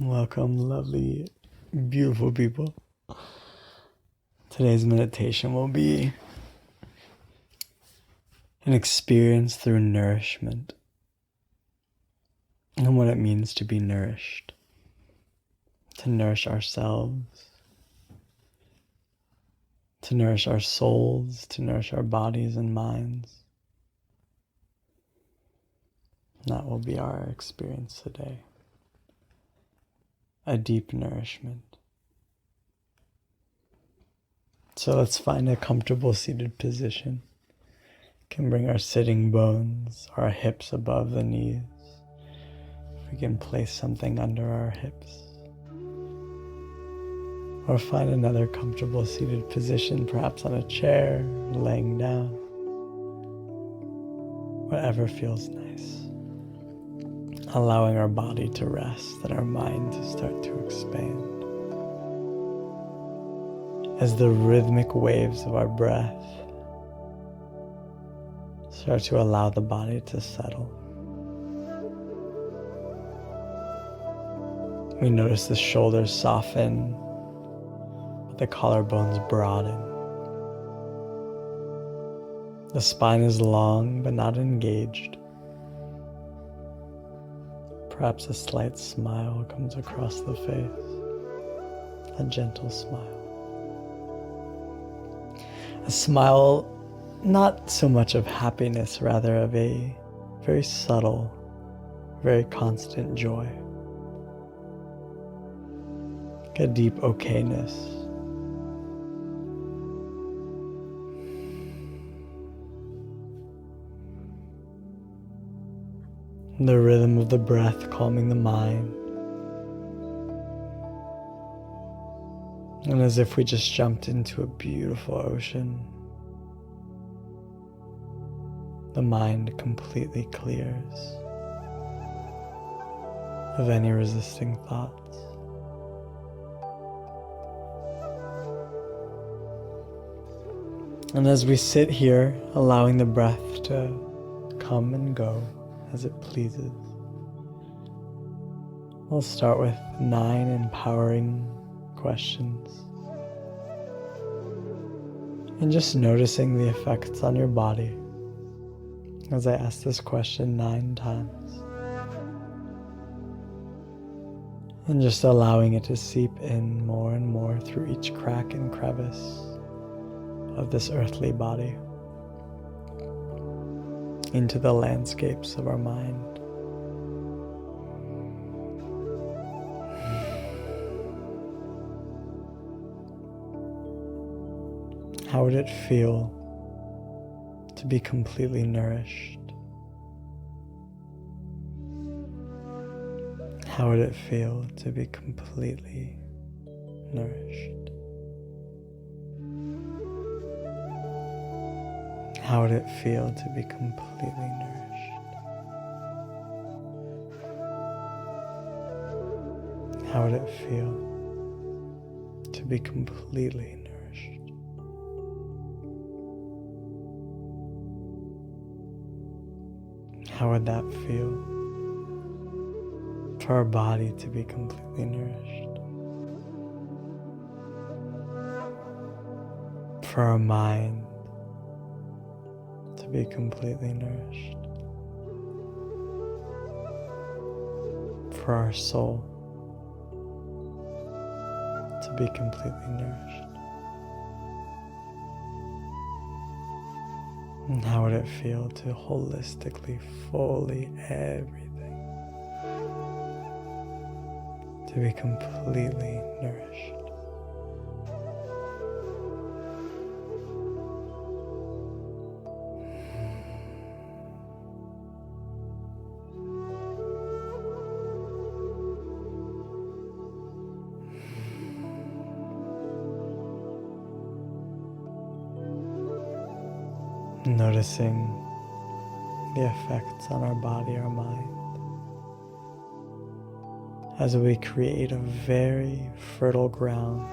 Welcome, lovely, beautiful people. Today's meditation will be an experience through nourishment and what it means to be nourished, to nourish ourselves, to nourish our souls, to nourish our bodies and minds. That will be our experience today. A deep nourishment. So let's find a comfortable seated position. Can bring our sitting bones, our hips above the knees. We can place something under our hips. Or find another comfortable seated position, perhaps on a chair, laying down. Whatever feels nice. Allowing our body to rest and our mind to start to expand. As the rhythmic waves of our breath start to allow the body to settle. We notice the shoulders soften, but the collarbones broaden. The spine is long but not engaged. Perhaps a slight smile comes across the face, a gentle smile. A smile not so much of happiness, rather of a very subtle, very constant joy. Like a deep okayness. The rhythm of the breath calming the mind. And as if we just jumped into a beautiful ocean, the mind completely clears of any resisting thoughts. And as we sit here, allowing the breath to come and go as it pleases, we'll start with 9 empowering questions. And just noticing the effects on your body as I ask this question 9 times. And just allowing it to seep in more and more through each crack and crevice of this earthly body into the landscapes of our mind. How would it feel to be completely nourished? How would it feel to be completely nourished? How would it feel to be completely nourished? How would it feel to be completely nourished? How would that feel for our body to be completely nourished? For our mind to be completely nourished? For our soul to be completely nourished? And how would it feel to holistically, fully, everything to be completely nourished? Noticing the effects on our body, our mind, as we create a very fertile ground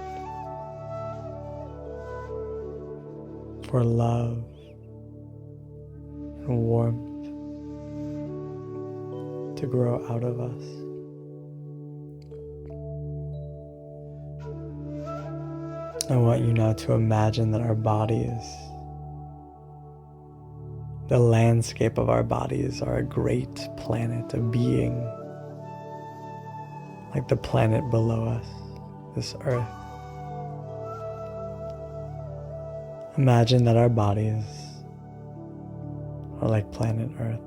for love and warmth to grow out of us. I want you now to imagine that our bodies, the landscape of our bodies, are a great planet, a being, like the planet below us, this earth. Imagine that our bodies are like planet Earth.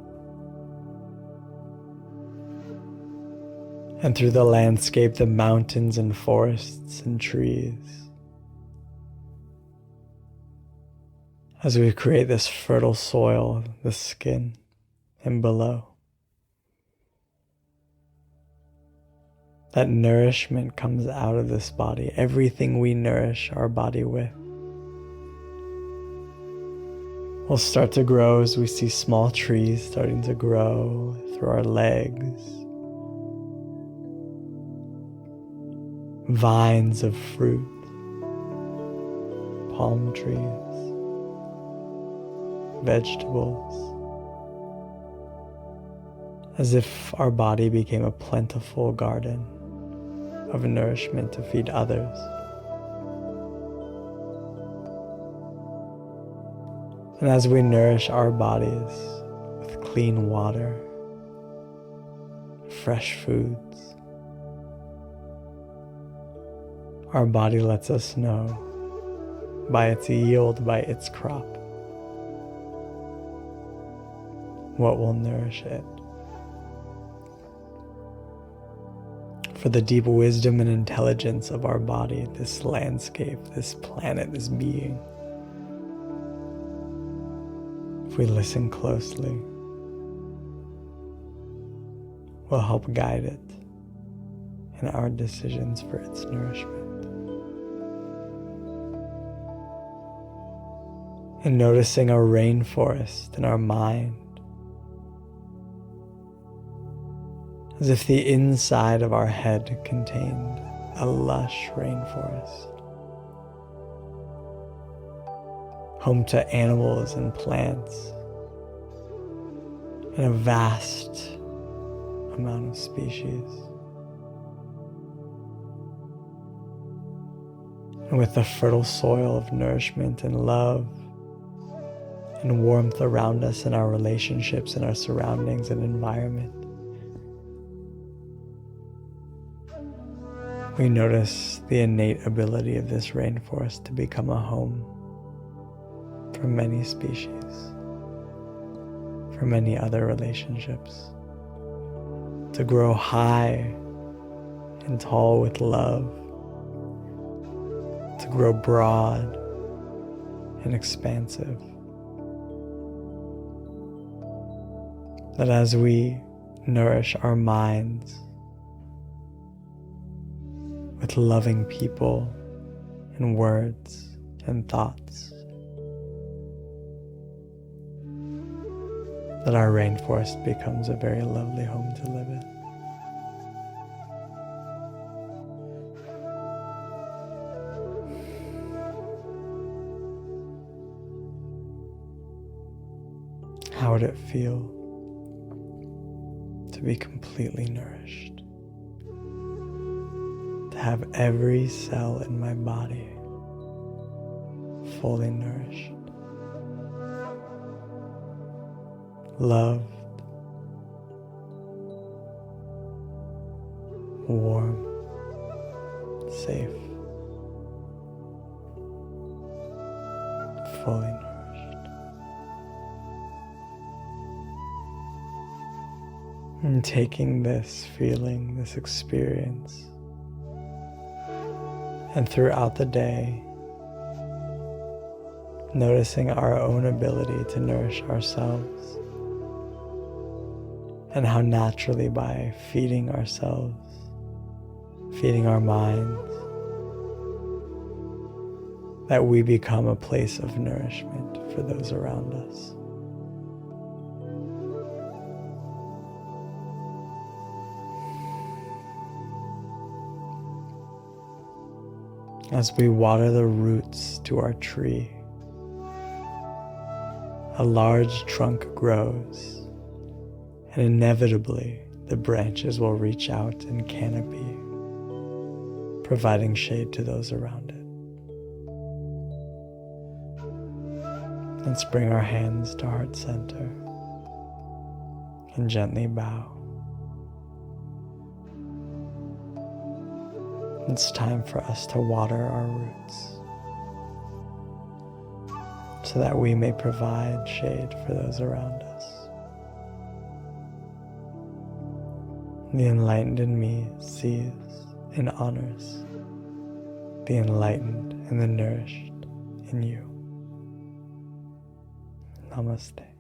And through the landscape, the mountains and forests and trees, as we create this fertile soil, the skin, and below, that nourishment comes out of this body. Everything we nourish our body with will start to grow as we see small trees starting to grow through our legs, vines of fruit, palm trees, vegetables, as if our body became a plentiful garden of nourishment to feed others. And as we nourish our bodies with clean water, fresh foods, our body lets us know by its yield, by its crop, what will nourish it. For the deep wisdom and intelligence of our body, this landscape, this planet, this being, if we listen closely, will help guide it in our decisions for its nourishment. And noticing a rainforest in our mind, as if the inside of our head contained a lush rainforest, home to animals and plants, and a vast amount of species. And with the fertile soil of nourishment and love and warmth around us in our relationships and our surroundings and environment, we notice the innate ability of this rainforest to become a home for many species, for many other relationships, to grow high and tall with love, to grow broad and expansive. That as we nourish our minds with loving people and words and thoughts, that our rainforest becomes a very lovely home to live in. How would it feel to be completely nourished? To have every cell in my body fully nourished, loved, warm, safe, fully nourished. And taking this feeling, this experience, and throughout the day, noticing our own ability to nourish ourselves, and how naturally by feeding ourselves, feeding our minds, that we become a place of nourishment for those around us. As we water the roots to our tree, a large trunk grows, and inevitably the branches will reach out and canopy, providing shade to those around it. Let's bring our hands to heart center and gently bow. It's time for us to water our roots so that we may provide shade for those around us. The enlightened in me sees and honors the enlightened and the nourished in you. Namaste.